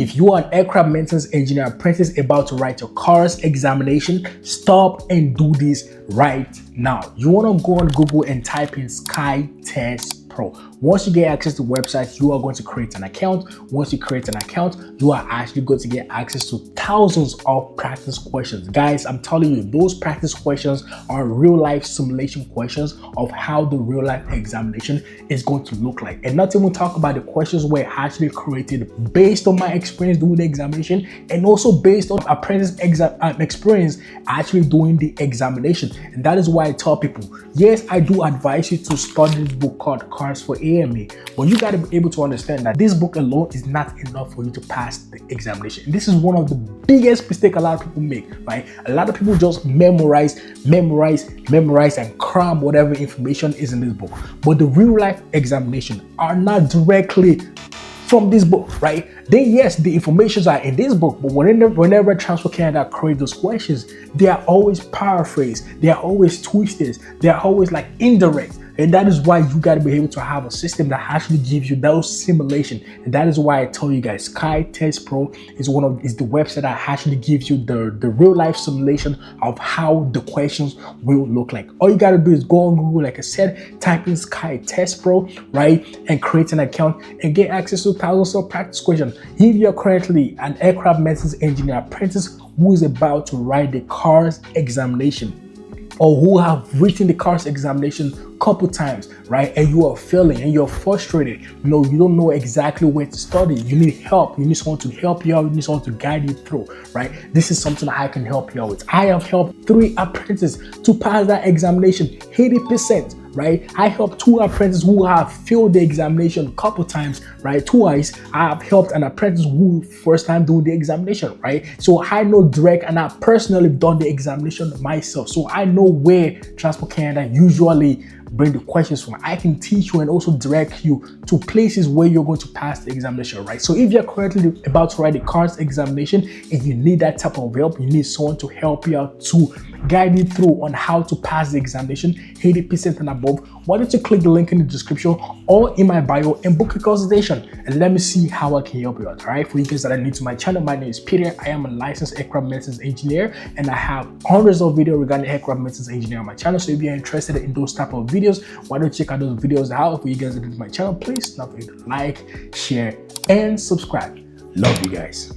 If you are an aircraft maintenance engineer apprentice about to write your car's examination, stop and do this right now. You want to go on Google and type in SkyTest Pro. Once you get access to the website, you are going to create an account. Once you create an account, you are actually going to get access to thousands of practice questions. Guys, I'm telling you, those practice questions are real life simulation questions of how the real life examination is going to look like. And not even talk about the questions were actually created based on my experience doing the examination and also based on apprentice experience actually doing the examination. And that is why I tell people, yes, I do advise you to study this book called Cars for AMA, but you got to be able to understand that this book alone is not enough for you to pass the examination. And this is one of the biggest mistakes a lot of people make, right? A lot of people just memorize and cram whatever information is in this book, but the real life examination are not directly from this book, right? Then yes, the informations are in this book, but whenever Transfer Canada create those questions, they are always paraphrased, they are always twisted, they are always like indirect. And that is why you got to be able to have a system that actually gives you those simulation. And that is why I tell you guys, SkyTest Pro is the website that actually gives you the real life simulation of how the questions will look like. All you got to do is go on Google, like I said, type in SkyTest Pro, right, and create an account and get access to thousands of practice questions. If you're currently an aircraft maintenance engineer apprentice who is about to write the car's examination, or who have written the car's examination a couple times, right? And you are failing and you're frustrated. You don't know exactly where to study. You need help. You need someone to help you out. You need someone to guide you through, right? This is something I can help you out with. I have helped 3 apprentices to pass that examination 80%. Right? I helped 2 apprentices who have failed the examination a couple times, right? Twice. I have helped an apprentice who first time doing the examination, right? So I know direct, and I personally done the examination myself. So I know where Transport Canada usually bring the questions from. I can teach you and also direct you to places where you're going to pass the examination, right? So if you're currently about to write the car's examination and you need that type of help, you need someone to help you out, to guide you through on how to pass the examination 80% and above, why don't you click the link in the description or in my bio and book a consultation and let me see how I can help you out. All right, for you guys that are new to my channel, my name is Peter. I am a licensed aircraft maintenance engineer and I have hundreds of videos regarding aircraft maintenance engineer on my channel. So if you're interested in those type of videos, why don't you check out those videos out. For you guys that are new to my channel, please don't forget to like, share and subscribe. Love you guys.